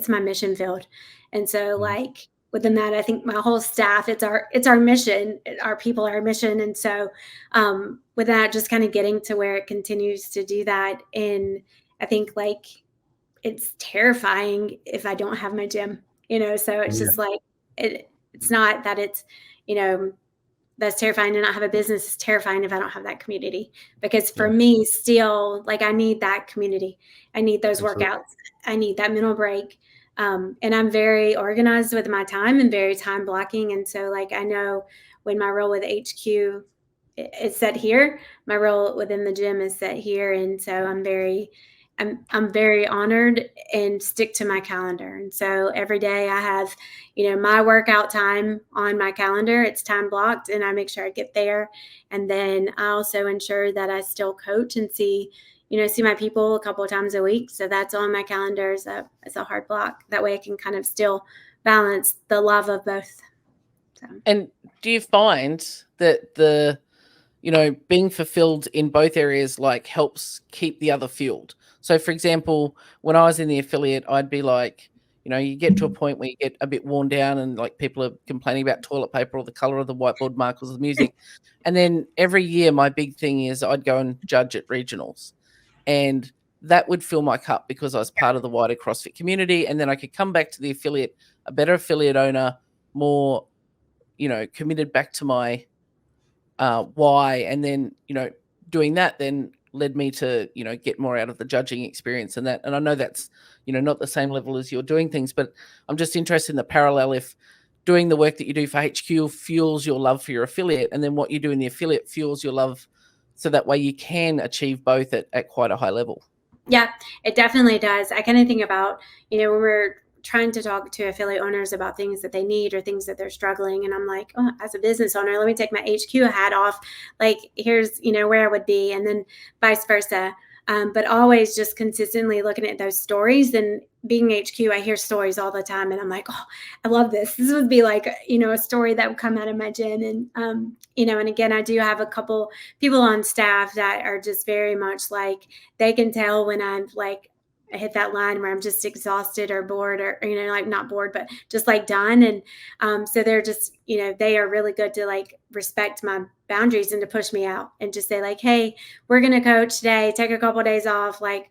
my mission field, and so like within that, I think my whole staff, it's our mission, our people, our mission. And so with that, just kind of getting to where it continues to do that. And I think like it's terrifying if I don't have my gym, so it's just like, it's not that it's, that's terrifying to not have a business. It's terrifying if I don't have that community, because for me still, like I need that community. I need those workouts. I need that mental break. And I'm very organized with my time and very time blocking. And so like, I know when my role with HQ is set here, my role within the gym is set here. And so I'm very I'm very honored and stick to my calendar. And so every day I have, my workout time on my calendar. It's time blocked, and I make sure I get there. And then I also ensure that I still coach and see my people a couple of times a week. So that's on my calendar as a hard block. That way I can kind of still balance the love of both. So. And do you find that being fulfilled in both areas like helps keep the other fueled? So for example, when I was in the affiliate, I'd be like, you get to a point where you get a bit worn down and like people are complaining about toilet paper or the color of the whiteboard markers or the music. And then every year my big thing is I'd go and judge at regionals. And that would fill my cup because I was part of the wider CrossFit community. And then I could come back to the affiliate, a better affiliate owner, more, committed back to my why. And then, doing that then led me to, get more out of the judging experience and that. And I know that's, not the same level as you're doing things, but I'm just interested in the parallel if doing the work that you do for HQ fuels your love for your affiliate, and then what you do in the affiliate fuels your love, so that way you can achieve both at quite a high level. Yeah, it definitely does. I kind of think about, when we're trying to talk to affiliate owners about things that they need or things that they're struggling. And I'm like, oh, as a business owner, let me take my HQ hat off. Like, here's, where I would be, and then vice versa. But always just consistently looking at those stories. And being HQ, I hear stories all the time, and I'm like, oh, I love this. This would be like, a story that would come out of my gym. And, and again, I do have a couple people on staff that are just very much like, they can tell when I'm like, I hit that line where I'm just exhausted or bored or, like not bored, but just like done. And so they're just, they are really good to like respect my boundaries and to push me out and just say like, hey, we're going to coach today, take a couple of days off, like,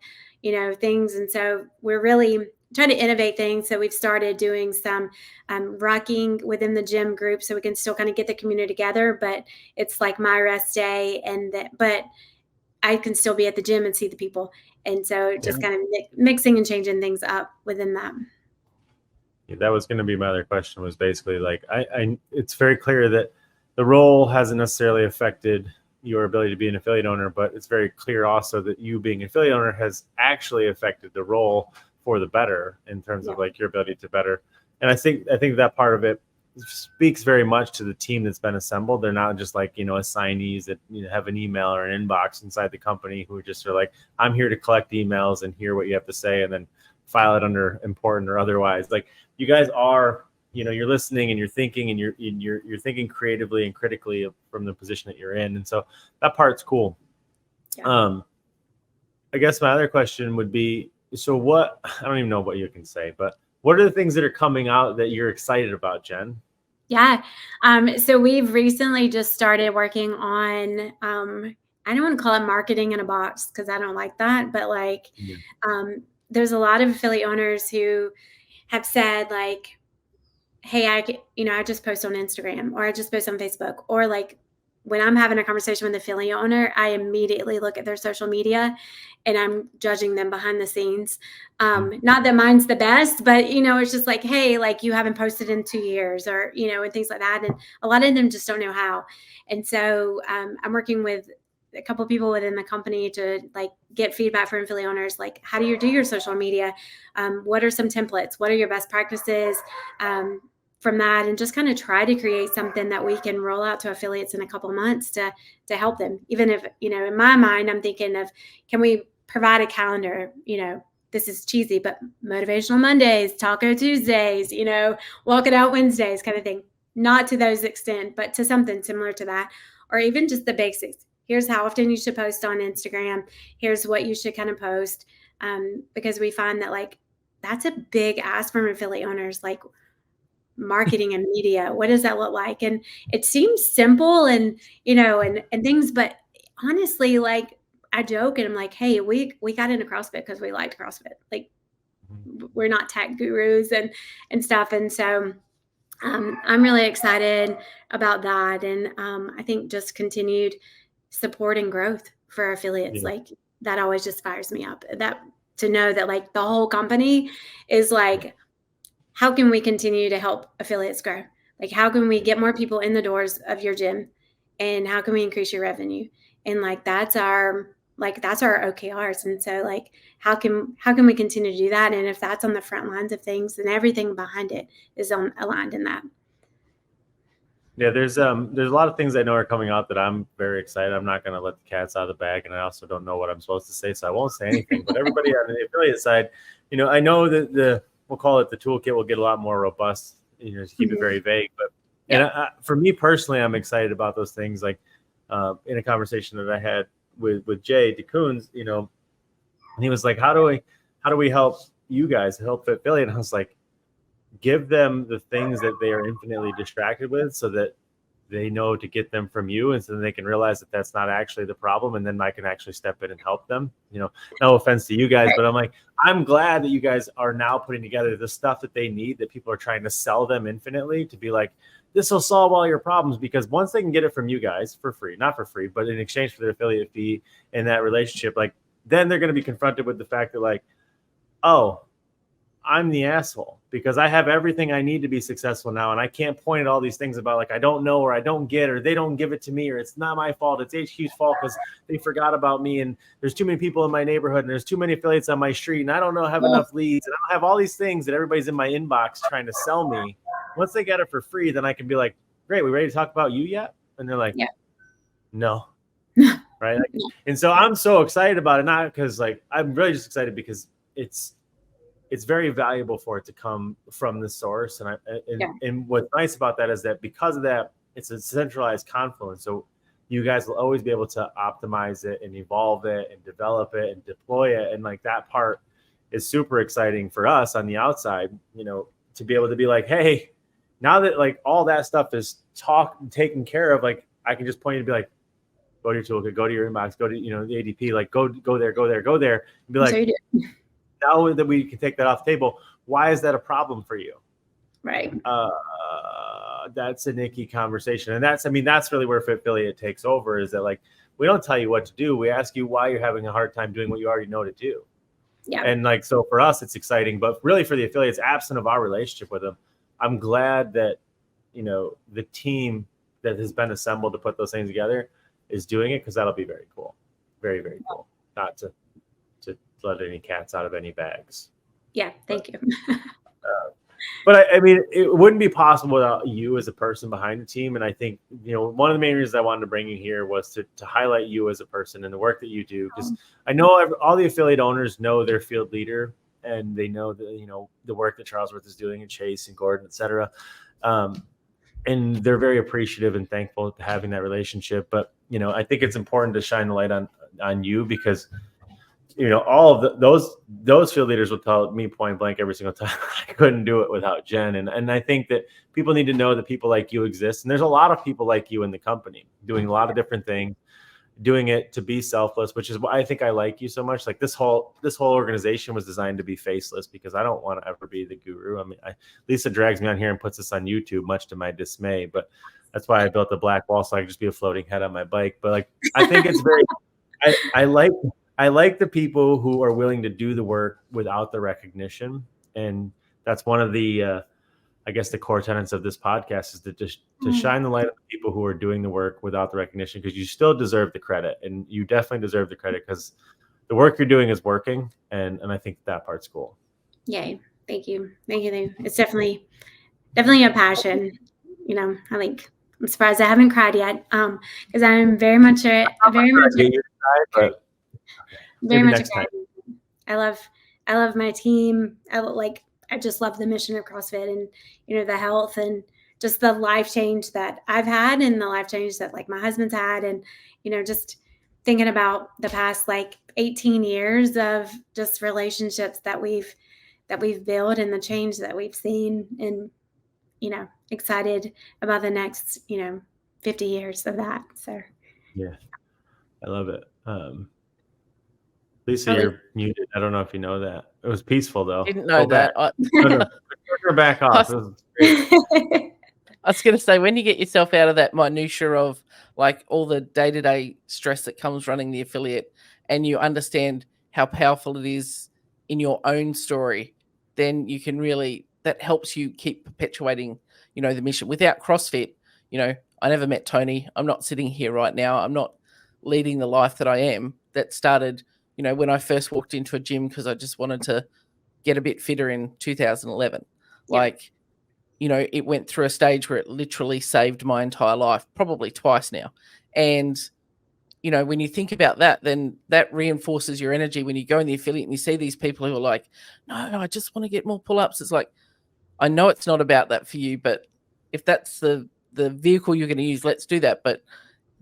things. And so we're really trying to innovate things. So we've started doing some rocking within the gym group so we can still kind of get the community together, but it's like my rest day but I can still be at the gym and see the people. And so just kind of mixing and changing things up within that. Yeah, that was going to be my other question, was basically like, it's very clear that the role hasn't necessarily affected your ability to be an affiliate owner, but it's very clear also that you being an affiliate owner has actually affected the role for the better in terms of like your ability to better. And I think that part of it speaks very much to the team that's been assembled. They're not just like, assignees that have an email or an inbox inside the company who just are like, I'm here to collect emails and hear what you have to say and then file it under important or otherwise. Like, you guys are, you're listening and you're thinking and you're thinking creatively and critically from the position that you're in. And so that part's cool. Yeah. I guess my other question would be, so what, I don't even know what you can say, but what are the things that are coming out that you're excited about, Jen? Yeah. So we've recently just started working on, I don't want to call it marketing in a box because I don't like that, but like, there's a lot of affiliate owners who have said like, hey, I just post on Instagram, or I just post on Facebook, or like when I'm having a conversation with the affiliate owner, I immediately look at their social media and I'm judging them behind the scenes. Not that mine's the best, but, it's just like, hey, like you haven't posted in 2 years or, and things like that. And a lot of them just don't know how. And so I'm working with a couple of people within the company to like get feedback from affiliate owners. Like, how do you do your social media? What are some templates? What are your best practices? From that, and just kind of try to create something that we can roll out to affiliates in a couple of months to help them. Even if, in my mind, I'm thinking of, can we provide a calendar? This is cheesy, but motivational Mondays, taco Tuesdays, walk it out Wednesdays kind of thing. Not to those extent, but to something similar to that, or even just the basics. Here's how often you should post on Instagram. Here's what you should kind of post. Because we find that like, that's a big ask from affiliate owners. Like, marketing and media, what does that look like? And it seems simple and and things, but honestly, like I joke and I'm like, hey, we got into CrossFit because we liked CrossFit. Like, we're not tech gurus and stuff. And so I'm really excited about that. And I think just continued support and growth for affiliates, like that always just fires me up, that to know that like the whole company is like, how can we continue to help affiliates grow? Like, how can we get more people in the doors of your gym, and how can we increase your revenue? And like, that's our like that's our OKRs. And so like, how can we continue to do that? And if that's on the front lines of things, then everything behind it is aligned in that. Yeah, there's a lot of things I know are coming out that I'm very excited. I'm not going to let the cats out of the bag, and I also don't know what I'm supposed to say, so I won't say anything. But everybody on the affiliate side, I know that we'll call it the toolkit will get a lot more robust, to keep it very vague. But for me personally, I'm excited about those things. Like in a conversation that I had with Jay DeCoons, and he was like, "How do we help you guys help the affiliate?" And I was like, give them the things that they are infinitely distracted with so that they know to get them from you, and so then they can realize that that's not actually the problem, and then I can actually step in and help them. No offense to you guys, but I'm glad that you guys are now putting together the stuff that they need, that people are trying to sell them infinitely, to be like, this will solve all your problems, because once they can get it from you guys for free, not for free, but in exchange for their affiliate fee and that relationship, like then they're going to be confronted with the fact that like, oh, I'm the asshole because I have everything I need to be successful now. And I can't point at all these things about like, I don't know, or I don't get, or they don't give it to me, or it's not my fault. It's HQ's fault because they forgot about me. And there's too many people in my neighborhood, and there's too many affiliates on my street. And I don't have enough leads. And I don't have all these things that everybody's in my inbox trying to sell me. Once they get it for free, then I can be like, great, we ready to talk about you yet? And they're like, no. Right. And so I'm so excited about it. Not because like, I'm really just excited because it's very valuable for it to come from the source. And what's nice about that is that because of that, it's a centralized confluence. So you guys will always be able to optimize it and evolve it and develop it and deploy it. And like that part is super exciting for us on the outside, to be able to be like, hey, now that like all that stuff is taken care of, like I can just point you to be like, go to your toolkit, go to your inbox, go to, the ADP, like go there, and be like, now that we can take that off the table, why is that a problem for you? Right. That's an icky conversation. And that's really where Fitfiliate takes over, is that like, we don't tell you what to do. We ask you why you're having a hard time doing what you already know to do. Yeah. And like, so for us, it's exciting, but really for the affiliates, absent of our relationship with them, I'm glad that, the team that has been assembled to put those things together is doing it, because that'll be very cool. Very, very cool. Not to let any cats out of any bags. Yeah, thank you. But it wouldn't be possible without you as a person behind the team. And I think, one of the main reasons I wanted to bring you here was to highlight you as a person and the work that you do. Because I know all the affiliate owners know their field leader, and they know that, the work that Charlesworth is doing, and Chase and Gordon, et cetera. And they're very appreciative and thankful to having that relationship. But, I think it's important to shine the light on you, because all of those field leaders will tell me point blank every single time, I couldn't do it without Jenn. And I think that people need to know that people like you exist. And there's a lot of people like you in the company doing a lot of different things, doing it to be selfless, which is why I think I like you so much. Like this whole organization was designed to be faceless, because I don't want to ever be the guru. Lisa drags me on here and puts this on YouTube, much to my dismay, but that's why I built a black wall, so I could just be a floating head on my bike. But like, I think it's very, I like the people who are willing to do the work without the recognition. And that's one of the, I guess the core tenets of this podcast, is to shine the light on the people who are doing the work without the recognition, because you still deserve the credit, and you definitely deserve the credit, because the work you're doing is working. And I think that part's cool. Yay. Thank you. It's definitely a passion. I think I'm surprised I haven't cried yet. Because I'm very much a I love my team. I just love the mission of CrossFit, and the health, and just the life change that I've had, and the life change that like my husband's had, and just thinking about the past like 18 years of just relationships that we've built, and the change that we've seen, and excited about the next 50 years of that. So yeah, I love it. Lisa, you're muted. I don't know if you know that. It was peaceful though. Didn't know that. No, back off. I was going to say, when you get yourself out of that minutia of like all the day-to-day stress that comes running the affiliate, and you understand how powerful it is in your own story, then you can really, that helps you keep perpetuating, the mission. Without CrossFit, I never met Tony. I'm not sitting here right now. I'm not leading the life that I am. that started, when I first walked into a gym because I just wanted to get a bit fitter in 2011. Yeah. Like, it went through a stage where it literally saved my entire life, probably twice now. And, when you think about that, then that reinforces your energy when you go in the affiliate and you see these people who are like, no, I just want to get more pull-ups. It's like, I know it's not about that for you, but if that's the vehicle you're going to use, let's do that. But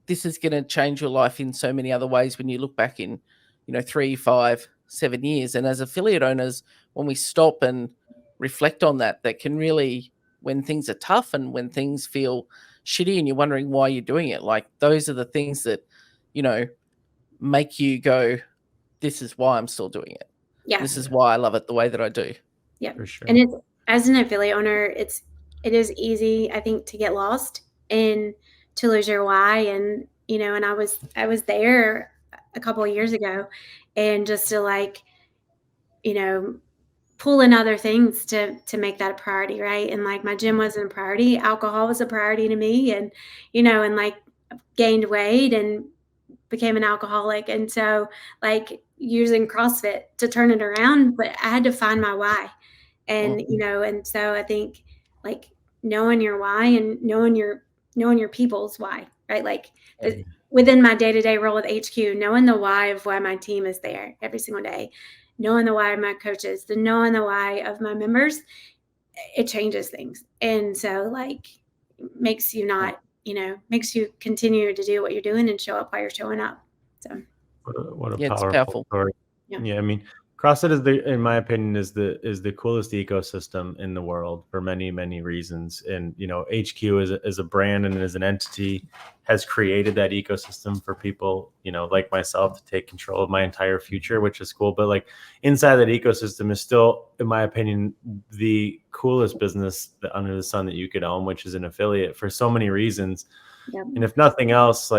this is going to change your life in so many other ways when you look back in, 3, 5, 7 years. And as affiliate owners, when we stop and reflect on that can really, when things are tough and when things feel shitty and you're wondering why you're doing it, like those are the things that, make you go, this is why I'm still doing it. Yeah. This is why I love it the way that I do. Yeah. For sure. And it's, as an affiliate owner, it is easy, I think, to get lost and to lose your why. And, and I was there a couple of years ago, and just to pull in other things to make that a priority. Right. And my gym wasn't a priority. Alcohol was a priority to me, and, and gained weight and became an alcoholic. And so using CrossFit to turn it around, but I had to find my why. And, and so I think knowing your why and knowing your people's why, right? Within my day-to-day role with HQ, knowing the why of why my team is there every single day, knowing the why of my coaches, knowing the why of my members, it changes things. And so makes you not, makes you continue to do what you're doing and show up while you're showing up. So what a powerful story. Yeah. I mean, CrossFit is in my opinion, is the coolest ecosystem in the world for many, many reasons. And, HQ as a brand and as an entity has created that ecosystem for people, like myself, to take control of my entire future, which is cool. But inside that ecosystem is still, in my opinion, the coolest business under the sun that you could own, which is an affiliate, for so many reasons. Yep. And if nothing else,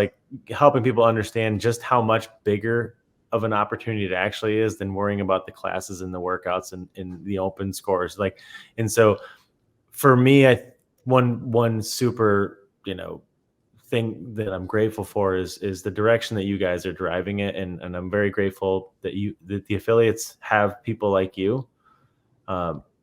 helping people understand just how much bigger of an opportunity it actually is than worrying about the classes and the workouts and the open scores. And so for me, one super, thing that I'm grateful for is the direction that you guys are driving it. And I'm very grateful that the affiliates have people like you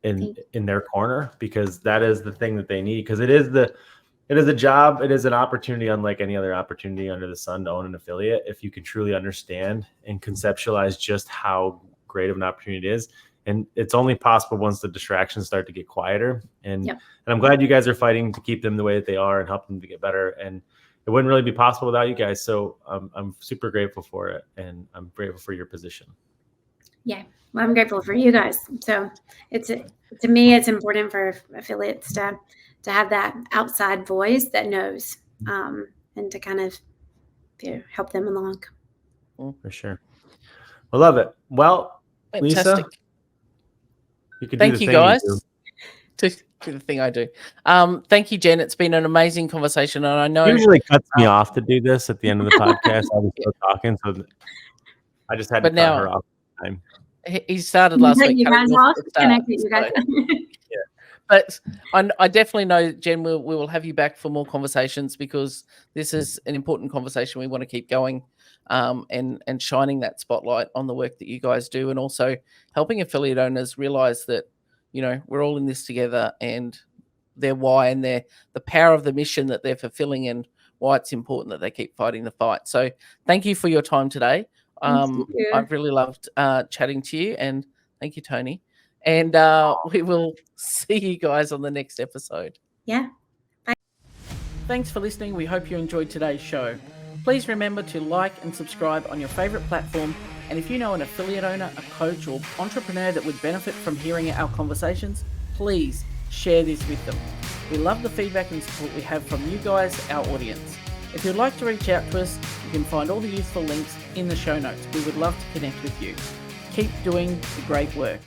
in their corner, because that is the thing that they need. Because it is a job. It is an opportunity unlike any other opportunity under the sun to own an affiliate, if you can truly understand and conceptualize just how great of an opportunity it is. And it's only possible once the distractions start to get quieter. And I'm glad you guys are fighting to keep them the way that they are and help them to get better. And it wouldn't really be possible without you guys. So I'm super grateful for it. And I'm grateful for your position. Yeah. Well, I'm grateful for you guys. So to me, it's important for affiliates to have that outside voice that knows, and to kind of help them along. For sure. I love it. Well, fantastic. Lisa, you can thank you guys to do the thing I do. Thank you, Jen. It's been an amazing conversation, and I know it usually cuts me off to do this at the end of the podcast. I was still talking, so I just had to cut her off. Time. He started last week. You guys off? Can I get you guys? But I definitely know, Jen, we will have you back for more conversations, because this is an important conversation we want to keep going, and shining that spotlight on the work that you guys do, and also helping affiliate owners realize that, we're all in this together, and their why and the power of the mission that they're fulfilling, and why it's important that they keep fighting the fight. So thank you for your time today. I've really loved chatting to you, and thank you, Tony. And we will see you guys on the next episode. Yeah. Bye. Thanks for listening. We hope you enjoyed today's show. Please remember to like and subscribe on your favorite platform. And if you know an affiliate owner, a coach, or entrepreneur that would benefit from hearing our conversations, please share this with them. We love the feedback and support we have from you guys, our audience. If you'd like to reach out to us, you can find all the useful links in the show notes. We would love to connect with you. Keep doing the great work.